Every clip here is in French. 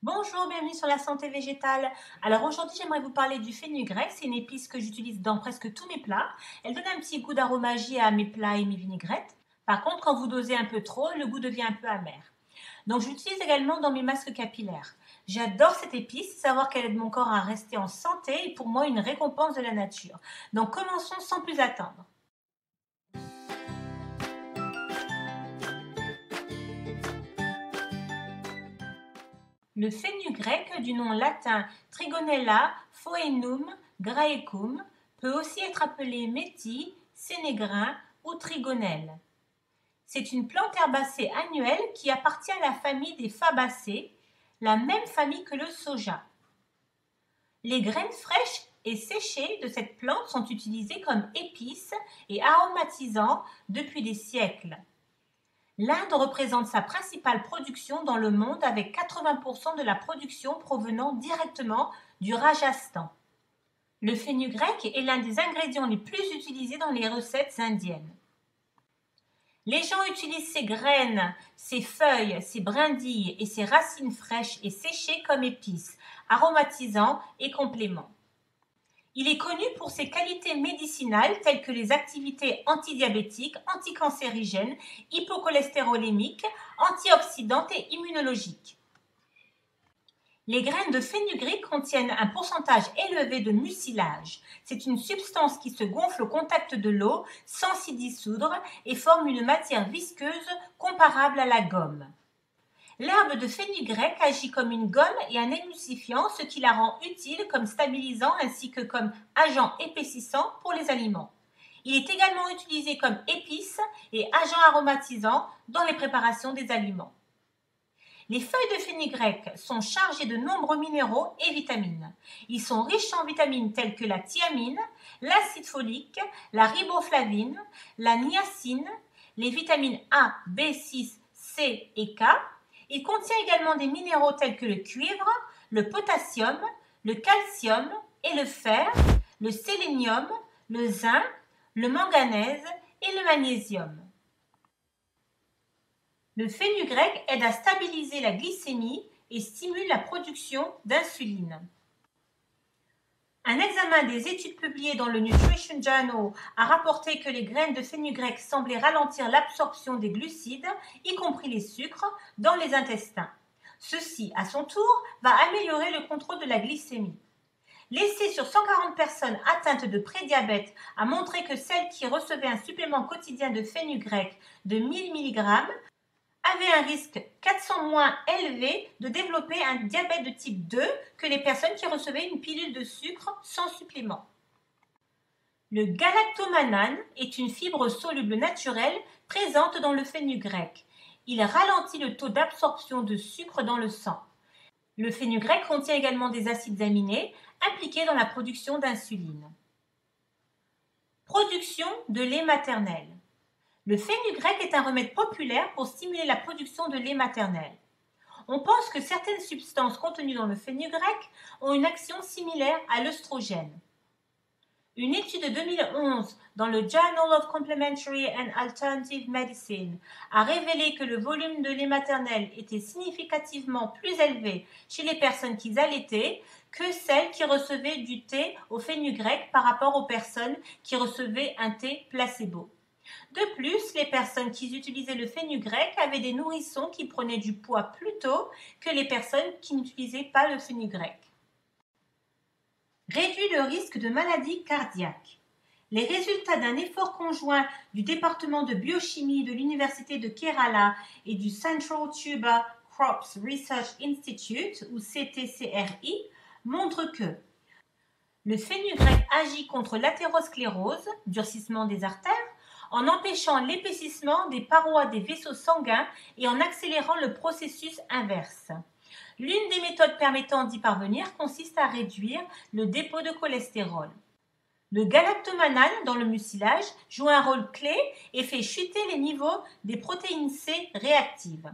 Bonjour, bienvenue sur la santé végétale. Alors aujourd'hui, j'aimerais vous parler du fenugrec. C'est une épice que j'utilise dans presque tous mes plats. Elle donne un petit goût d'aromagie à mes plats et mes vinaigrettes. Par contre, quand vous dosez un peu trop, le goût devient un peu amer. Donc, je l'utilise également dans mes masques capillaires. J'adore cette épice, savoir qu'elle aide mon corps à rester en santé et pour moi une récompense de la nature. Donc, commençons sans plus attendre. Le fenugrec, du nom latin Trigonella phoenum graecum, peut aussi être appelé métis, sénégrin ou trigonelle. C'est une plante herbacée annuelle qui appartient à la famille des Fabacées, la même famille que le soja. Les graines fraîches et séchées de cette plante sont utilisées comme épices et aromatisants depuis des siècles. L'Inde représente sa principale production dans le monde avec 80% de la production provenant directement du Rajasthan. Le fenugrec est l'un des ingrédients les plus utilisés dans les recettes indiennes. Les gens utilisent ses graines, ses feuilles, ses brindilles et ses racines fraîches et séchées comme épices, aromatisants et compléments. Il est connu pour ses qualités médicinales telles que les activités antidiabétiques, anticancérigènes, hypocholestérolémiques, antioxydantes et immunologiques. Les graines de fenugrec contiennent un pourcentage élevé de mucilage. C'est une substance qui se gonfle au contact de l'eau sans s'y dissoudre et forme une matière visqueuse comparable à la gomme. L'herbe de fenugrec agit comme une gomme et un émulsifiant, ce qui la rend utile comme stabilisant ainsi que comme agent épaississant pour les aliments. Il est également utilisé comme épice et agent aromatisant dans les préparations des aliments. Les feuilles de fenugrec sont chargées de nombreux minéraux et vitamines. Ils sont riches en vitamines telles que la thiamine, l'acide folique, la riboflavine, la niacine, les vitamines A, B6, C et K. Il contient également des minéraux tels que le cuivre, le potassium, le calcium et le fer, le sélénium, le zinc, le manganèse et le magnésium. Le fenugrec aide à stabiliser la glycémie et stimule la production d'insuline. Un examen des études publiées dans le Nutrition Journal a rapporté que les graines de fenugrec semblaient ralentir l'absorption des glucides, y compris les sucres, dans les intestins. Ceci, à son tour, va améliorer le contrôle de la glycémie. L'essai sur 140 personnes atteintes de prédiabète a montré que celles qui recevaient un supplément quotidien de fenugrec de 1000 mg avaient un risque 400 moins élevé de développer un diabète de type 2 que les personnes qui recevaient une pilule de sucre sans supplément. Le galactomannan est une fibre soluble naturelle présente dans le fenugrec. Il ralentit le taux d'absorption de sucre dans le sang. Le fenugrec contient également des acides aminés impliqués dans la production d'insuline. Production de lait maternel. Le fenugrec est un remède populaire pour stimuler la production de lait maternel. On pense que certaines substances contenues dans le fenugrec ont une action similaire à l'œstrogène. Une étude de 2011 dans le Journal of Complementary and Alternative Medicine a révélé que le volume de lait maternel était significativement plus élevé chez les personnes qui allaitaient que celles qui recevaient du thé au fenugrec par rapport aux personnes qui recevaient un thé placebo. De plus, les personnes qui utilisaient le fenugrec avaient des nourrissons qui prenaient du poids plus tôt que les personnes qui n'utilisaient pas le fenugrec. Réduit le risque de maladies cardiaques. Les résultats d'un effort conjoint du département de biochimie de l'université de Kerala et du Central Tuber Crops Research Institute, ou CTCRI, montrent que le fenugrec agit contre l'athérosclérose, durcissement des artères, en empêchant l'épaississement des parois des vaisseaux sanguins et en accélérant le processus inverse. L'une des méthodes permettant d'y parvenir consiste à réduire le dépôt de cholestérol. Le galactomannan dans le mucilage joue un rôle clé et fait chuter les niveaux des protéines C réactives.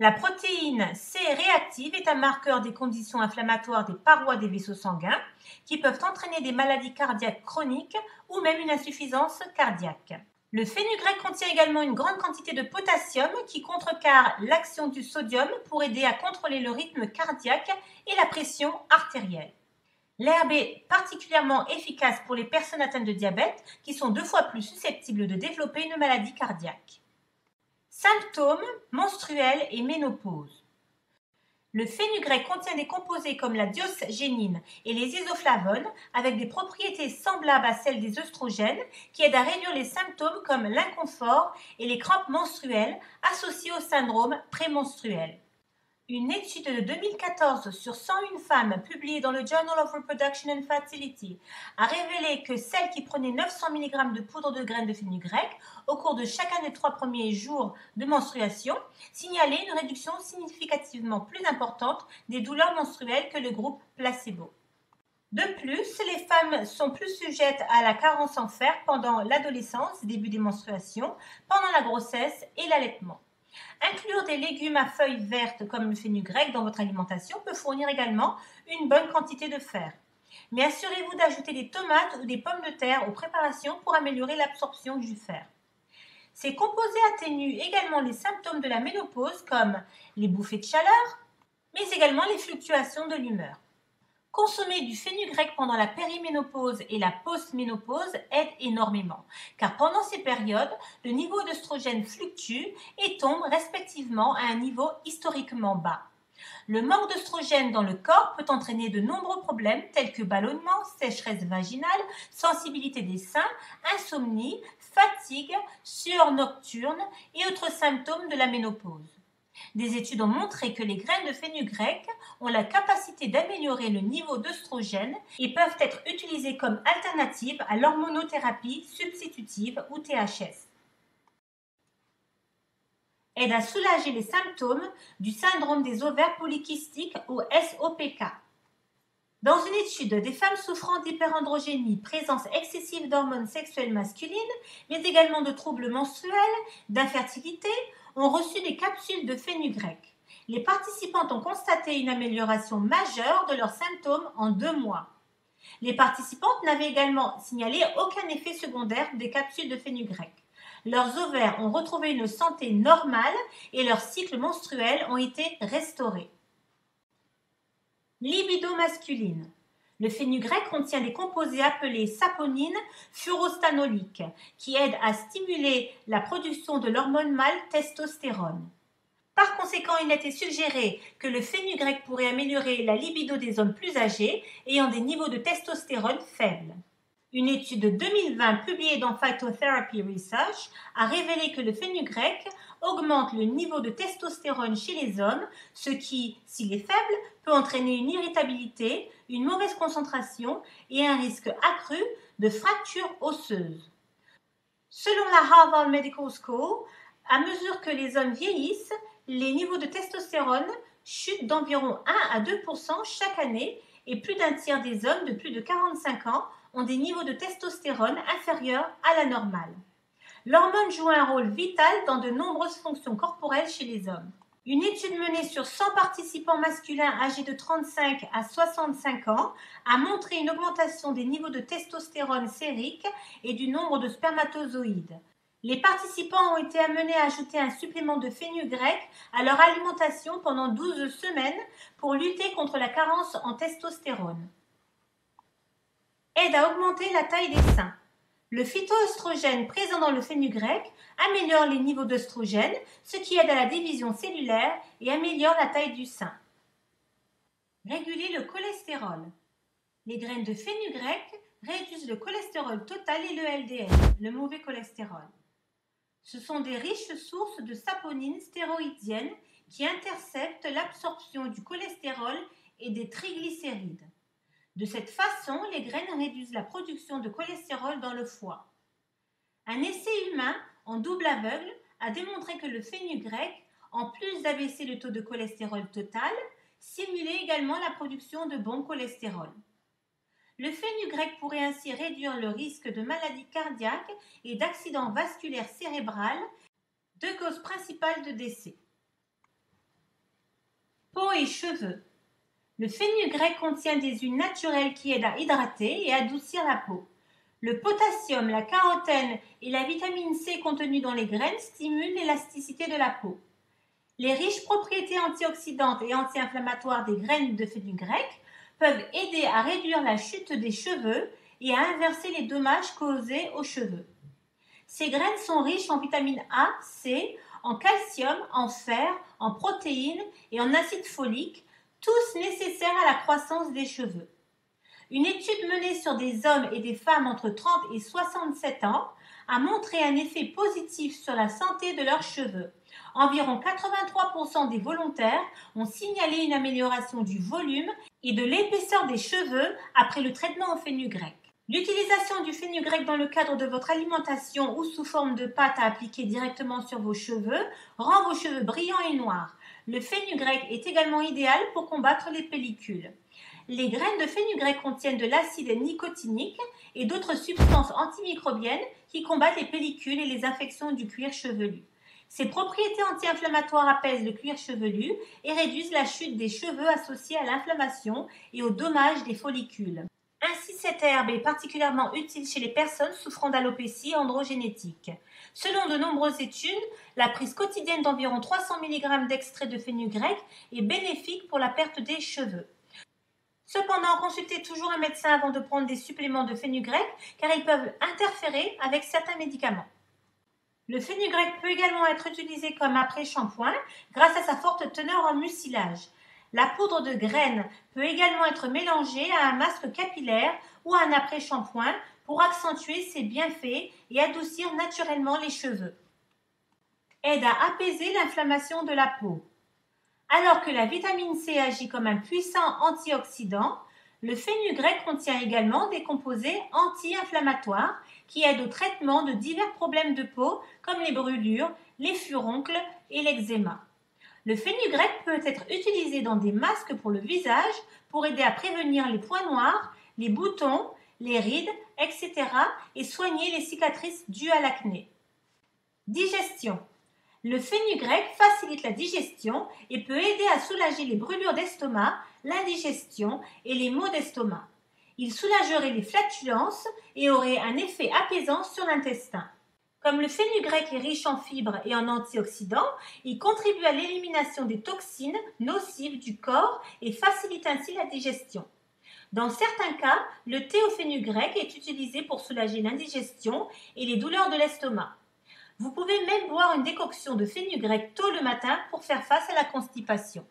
La protéine C réactive est un marqueur des conditions inflammatoires des parois des vaisseaux sanguins qui peuvent entraîner des maladies cardiaques chroniques ou même une insuffisance cardiaque. Le fenugrec contient également une grande quantité de potassium qui contrecarre l'action du sodium pour aider à contrôler le rythme cardiaque et la pression artérielle. L'herbe est particulièrement efficace pour les personnes atteintes de diabète qui sont 2 fois plus susceptibles de développer une maladie cardiaque. Symptômes menstruels et ménopause. Le fenugrec contient des composés comme la diosgénine et les isoflavones avec des propriétés semblables à celles des œstrogènes qui aident à réduire les symptômes comme l'inconfort et les crampes menstruelles associées au syndrome prémenstruel. Une étude de 2014 sur 101 femmes publiée dans le Journal of Reproduction and Fertility a révélé que celles qui prenaient 900 mg de poudre de graines de fenugrec au cours de chacun des 3 premiers jours de menstruation signalaient une réduction significativement plus importante des douleurs menstruelles que le groupe placebo. De plus, les femmes sont plus sujettes à la carence en fer pendant l'adolescence, début des menstruations, pendant la grossesse et l'allaitement. Inclure des légumes à feuilles vertes comme le fenugrec dans votre alimentation peut fournir également une bonne quantité de fer. Mais assurez-vous d'ajouter des tomates ou des pommes de terre aux préparations pour améliorer l'absorption du fer. Ces composés atténuent également les symptômes de la ménopause comme les bouffées de chaleur, mais également les fluctuations de l'humeur. Consommer du fenugrec pendant la périménopause et la postménopause aide énormément, car pendant ces périodes, le niveau d'œstrogène fluctue et tombe respectivement à un niveau historiquement bas. Le manque d'œstrogène dans le corps peut entraîner de nombreux problèmes tels que ballonnement, sécheresse vaginale, sensibilité des seins, insomnie, fatigue, sueur nocturne et autres symptômes de la ménopause. Des études ont montré que les graines de fenugrec ont la capacité d'améliorer le niveau d'œstrogène et peuvent être utilisées comme alternative à l'hormonothérapie substitutive ou THS. Aide à soulager les symptômes du syndrome des ovaires polykystiques ou SOPK. Dans une étude, des femmes souffrant d'hyperandrogénie, présence excessive d'hormones sexuelles masculines, mais également de troubles menstruels, d'infertilité, ont reçu des capsules de fenugrec. Les participantes ont constaté une amélioration majeure de leurs symptômes en 2 mois. Les participantes n'avaient également signalé aucun effet secondaire des capsules de fenugrec. Leurs ovaires ont retrouvé une santé normale et leurs cycles menstruels ont été restaurés. Libido masculine. Le fenugrec contient des composés appelés saponines furostanoliques qui aident à stimuler la production de l'hormone mâle testostérone. Par conséquent, il a été suggéré que le fenugrec pourrait améliorer la libido des hommes plus âgés ayant des niveaux de testostérone faibles. Une étude de 2020 publiée dans Phytotherapy Research a révélé que le fenugrec augmente le niveau de testostérone chez les hommes, ce qui, s'il est faible, peut entraîner une irritabilité, une mauvaise concentration et un risque accru de fractures osseuses. Selon la Harvard Medical School, à mesure que les hommes vieillissent, les niveaux de testostérone chutent d'environ 1 à 2% chaque année et plus d'un tiers des hommes de plus de 45 ans ont des niveaux de testostérone inférieurs à la normale. L'hormone joue un rôle vital dans de nombreuses fonctions corporelles chez les hommes. Une étude menée sur 100 participants masculins âgés de 35 à 65 ans a montré une augmentation des niveaux de testostérone sérique et du nombre de spermatozoïdes. Les participants ont été amenés à ajouter un supplément de fenugrec à leur alimentation pendant 12 semaines pour lutter contre la carence en testostérone. Aide à augmenter la taille des seins. Le phytoœstrogène présent dans le fenugrec améliore les niveaux d'œstrogène, ce qui aide à la division cellulaire et améliore la taille du sein. Réguler le cholestérol. Les graines de fenugrec réduisent le cholestérol total et le LDL, le mauvais cholestérol. Ce sont des riches sources de saponines stéroïdiennes qui interceptent l'absorption du cholestérol et des triglycérides. De cette façon, les graines réduisent la production de cholestérol dans le foie. Un essai humain en double aveugle a démontré que le fenugrec, en plus d'abaisser le taux de cholestérol total, stimulait également la production de bon cholestérol. Le fenugrec pourrait ainsi réduire le risque de maladies cardiaques et d'accidents vasculaires cérébrales, deux causes principales de décès. Peau et cheveux. Le fenugrec contient des huiles naturelles qui aident à hydrater et adoucir la peau. Le potassium, la carotène et la vitamine C contenue dans les graines stimulent l'élasticité de la peau. Les riches propriétés antioxydantes et anti-inflammatoires des graines de fenugrec peuvent aider à réduire la chute des cheveux et à inverser les dommages causés aux cheveux. Ces graines sont riches en vitamine A, C, en calcium, en fer, en protéines et en acide folique, tous nécessaires à la croissance des cheveux. Une étude menée sur des hommes et des femmes entre 30 et 67 ans a montré un effet positif sur la santé de leurs cheveux. Environ 83% des volontaires ont signalé une amélioration du volume et de l'épaisseur des cheveux après le traitement au fenugrec. L'utilisation du fenugrec dans le cadre de votre alimentation ou sous forme de pâte à appliquer directement sur vos cheveux rend vos cheveux brillants et noirs. Le fenugrec est également idéal pour combattre les pellicules. Les graines de fenugrec contiennent de l'acide nicotinique et d'autres substances antimicrobiennes qui combattent les pellicules et les infections du cuir chevelu. Ces propriétés anti-inflammatoires apaisent le cuir chevelu et réduisent la chute des cheveux associée à l'inflammation et au dommage des follicules. Ainsi, cette herbe est particulièrement utile chez les personnes souffrant d'alopécie androgénétique. Selon de nombreuses études, la prise quotidienne d'environ 300 mg d'extrait de fenugrec est bénéfique pour la perte des cheveux. Cependant, consultez toujours un médecin avant de prendre des suppléments de fenugrec car ils peuvent interférer avec certains médicaments. Le fenugrec peut également être utilisé comme après-shampoing grâce à sa forte teneur en mucilage. La poudre de graines peut également être mélangée à un masque capillaire ou à un après-shampoing pour accentuer ses bienfaits et adoucir naturellement les cheveux. Aide à apaiser l'inflammation de la peau. Alors que la vitamine C agit comme un puissant antioxydant, le fenugrec contient également des composés anti-inflammatoires qui aident au traitement de divers problèmes de peau comme les brûlures, les furoncles et l'eczéma. Le fenugrec peut être utilisé dans des masques pour le visage pour aider à prévenir les points noirs, les boutons, les rides, etc. et soigner les cicatrices dues à l'acné. Digestion. Le fenugrec facilite la digestion et peut aider à soulager les brûlures d'estomac, l'indigestion et les maux d'estomac. Il soulagerait les flatulences et aurait un effet apaisant sur l'intestin. Comme le fenugrec est riche en fibres et en antioxydants, il contribue à l'élimination des toxines nocives du corps et facilite ainsi la digestion. Dans certains cas, le thé au fenugrec est utilisé pour soulager l'indigestion et les douleurs de l'estomac. Vous pouvez même boire une décoction de fenugrec tôt le matin pour faire face à la constipation.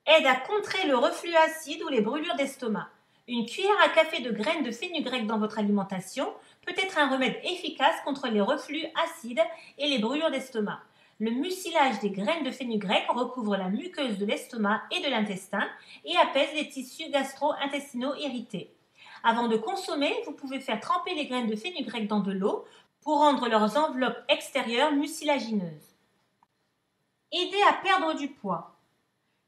Aide à contrer le reflux acide ou les brûlures d'estomac. Une cuillère à café de graines de fenugrec dans votre alimentation peut être un remède efficace contre les reflux acides et les brûlures d'estomac. Le mucilage des graines de fenugrec recouvre la muqueuse de l'estomac et de l'intestin et apaise les tissus gastro-intestinaux irrités. Avant de consommer, vous pouvez faire tremper les graines de fenugrec dans de l'eau pour rendre leurs enveloppes extérieures mucilagineuses. Aider à perdre du poids.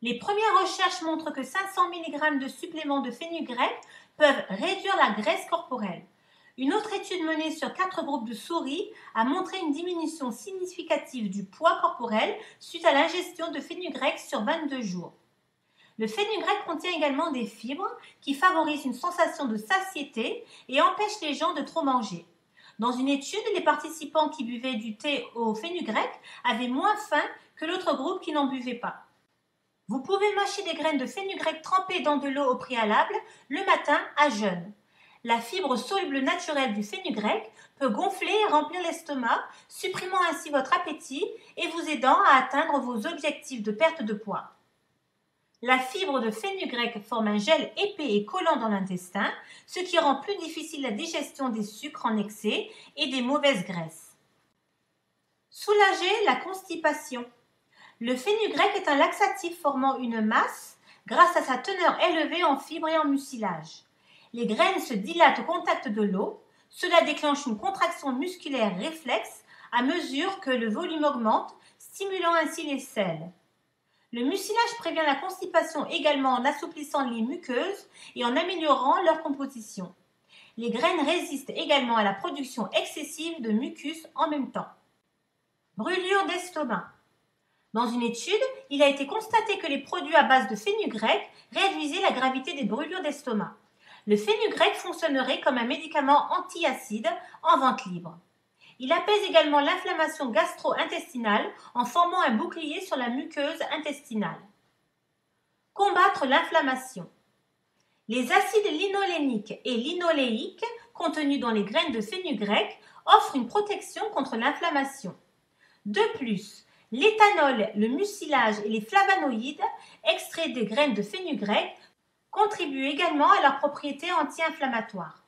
Les premières recherches montrent que 500 mg de suppléments de fenugrec peuvent réduire la graisse corporelle. Une autre étude menée sur 4 groupes de souris a montré une diminution significative du poids corporel suite à l'ingestion de fenugrec sur 22 jours. Le fenugrec contient également des fibres qui favorisent une sensation de satiété et empêchent les gens de trop manger. Dans une étude, les participants qui buvaient du thé au fenugrec avaient moins faim que l'autre groupe qui n'en buvait pas. Vous pouvez mâcher des graines de fenugrec trempées dans de l'eau au préalable le matin à jeun. La fibre soluble naturelle du fenugrec peut gonfler et remplir l'estomac, supprimant ainsi votre appétit et vous aidant à atteindre vos objectifs de perte de poids. La fibre de fenugrec forme un gel épais et collant dans l'intestin, ce qui rend plus difficile la digestion des sucres en excès et des mauvaises graisses. Soulager la constipation. Le fenugrec est un laxatif formant une masse grâce à sa teneur élevée en fibres et en mucilage. Les graines se dilatent au contact de l'eau. Cela déclenche une contraction musculaire réflexe à mesure que le volume augmente, stimulant ainsi les selles. Le mucilage prévient la constipation également en assouplissant les muqueuses et en améliorant leur composition. Les graines résistent également à la production excessive de mucus en même temps. Brûlure d'estomac. Dans une étude, il a été constaté que les produits à base de fenugrec réduisaient la gravité des brûlures d'estomac. Le fenugrec fonctionnerait comme un médicament antiacide en vente libre. Il apaise également l'inflammation gastro-intestinale en formant un bouclier sur la muqueuse intestinale. Combattre l'inflammation. Les acides linoléniques et linoléiques contenus dans les graines de fenugrec offrent une protection contre l'inflammation. De plus, l'éthanol, le mucilage et les flavonoïdes extraits des graines de fenugrec contribuent également à leurs propriétés anti-inflammatoires.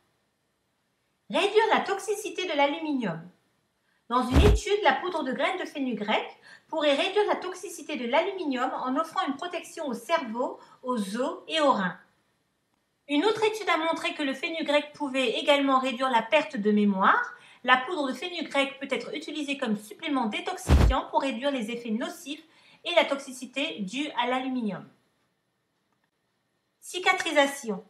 Réduire la toxicité de l'aluminium. Dans une étude, la poudre de graines de fenugrec pourrait réduire la toxicité de l'aluminium en offrant une protection au cerveau, aux os et aux reins. Une autre étude a montré que le fenugrec pouvait également réduire la perte de mémoire. La poudre de fenugrec peut être utilisée comme supplément détoxifiant pour réduire les effets nocifs et la toxicité due à l'aluminium. Cicatrisation.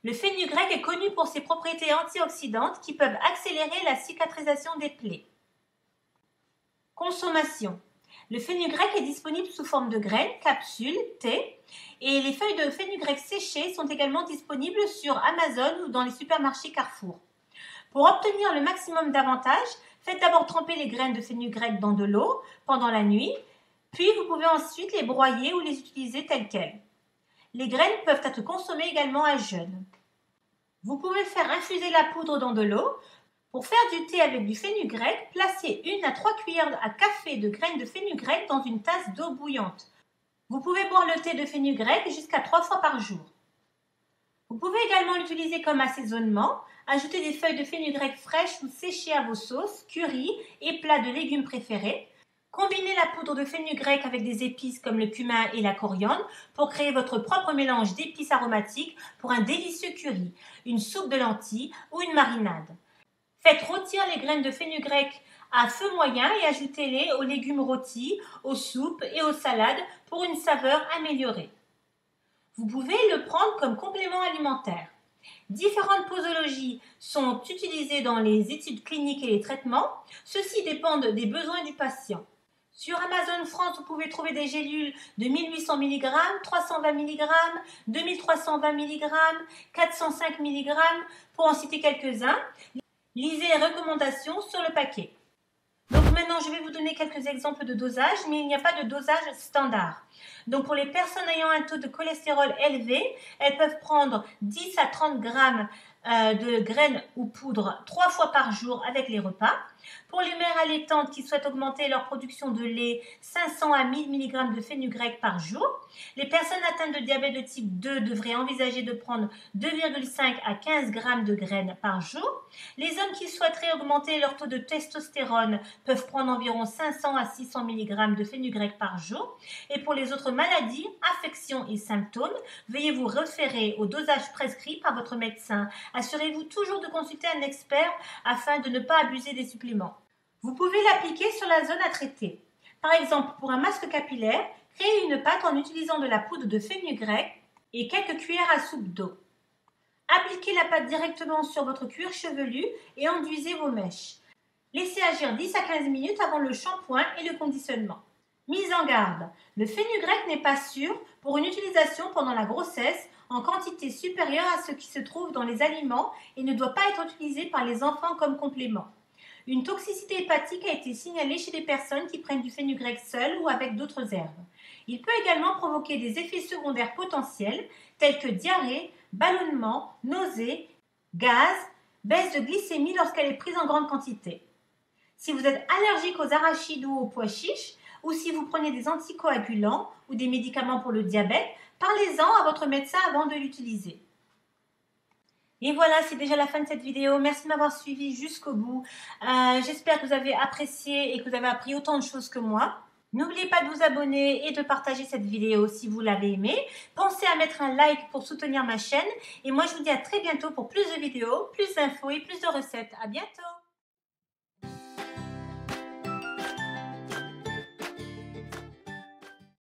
Le fenugrec est connu pour ses propriétés antioxydantes qui peuvent accélérer la cicatrisation des plaies. Consommation. Le fenugrec est disponible sous forme de graines, capsules, thé, et les feuilles de fenugrec séchées sont également disponibles sur Amazon ou dans les supermarchés Carrefour. Pour obtenir le maximum d'avantages, faites d'abord tremper les graines de fenugrec dans de l'eau pendant la nuit, puis vous pouvez ensuite les broyer ou les utiliser telles quelles. Les graines peuvent être consommées également à jeûne. Vous pouvez faire infuser la poudre dans de l'eau. Pour faire du thé avec du fenugrec, placez 1 à 3 cuillères à café de graines de fenugrec dans une tasse d'eau bouillante. Vous pouvez boire le thé de fenugrec jusqu'à 3 fois par jour. Vous pouvez également l'utiliser comme assaisonnement. Ajoutez des feuilles de fenugrec fraîches ou séchées à vos sauces, currys et plats de légumes préférés. Combinez la poudre de fenugrec avec des épices comme le cumin et la coriandre pour créer votre propre mélange d'épices aromatiques pour un délicieux curry, une soupe de lentilles ou une marinade. Faites rôtir les graines de fenugrec à feu moyen et ajoutez-les aux légumes rôtis, aux soupes et aux salades pour une saveur améliorée. Vous pouvez le prendre comme complément alimentaire. Différentes posologies sont utilisées dans les études cliniques et les traitements. Ceux-ci dépendent des besoins du patient. Sur Amazon France, vous pouvez trouver des gélules de 1800 mg, 320 mg, 2320 mg, 405 mg, pour en citer quelques-uns. Lisez les recommandations sur le paquet. Donc maintenant, je vais vous donner quelques exemples de dosage, mais il n'y a pas de dosage standard. Donc pour les personnes ayant un taux de cholestérol élevé, elles peuvent prendre 10 à 30 grammes de graines ou poudre 3 fois par jour avec les repas. Pour les mères allaitantes qui souhaitent augmenter leur production de lait, 500 à 1000 mg de fenugrec par jour. Les personnes atteintes de diabète de type 2 devraient envisager de prendre 2,5 à 15 g de graines par jour. Les hommes qui souhaiteraient augmenter leur taux de testostérone peuvent prendre environ 500 à 600 mg de fenugrec par jour. Et pour les autres maladies, affections et symptômes, veuillez vous référer au dosage prescrit par votre médecin. Assurez-vous toujours de consulter un expert afin de ne pas abuser des suppléments. Vous pouvez l'appliquer sur la zone à traiter. Par exemple, pour un masque capillaire, créez une pâte en utilisant de la poudre de fenugrec et quelques cuillères à soupe d'eau. Appliquez la pâte directement sur votre cuir chevelu et enduisez vos mèches. Laissez agir 10 à 15 minutes avant le shampoing et le conditionnement. Mise en garde, le fenugrec n'est pas sûr pour une utilisation pendant la grossesse en quantité supérieure à ce qui se trouve dans les aliments et ne doit pas être utilisé par les enfants comme complément. Une toxicité hépatique a été signalée chez des personnes qui prennent du fenugrec seul ou avec d'autres herbes. Il peut également provoquer des effets secondaires potentiels tels que diarrhée, ballonnement, nausées, gaz, baisse de glycémie lorsqu'elle est prise en grande quantité. Si vous êtes allergique aux arachides ou aux pois chiches, ou si vous prenez des anticoagulants ou des médicaments pour le diabète, parlez-en à votre médecin avant de l'utiliser. Et voilà, c'est déjà la fin de cette vidéo. Merci de m'avoir suivi jusqu'au bout. J'espère que vous avez apprécié et que vous avez appris autant de choses que moi. N'oubliez pas de vous abonner et de partager cette vidéo si vous l'avez aimée. Pensez à mettre un like pour soutenir ma chaîne. Et moi, je vous dis à très bientôt pour plus de vidéos, plus d'infos et plus de recettes. À bientôt!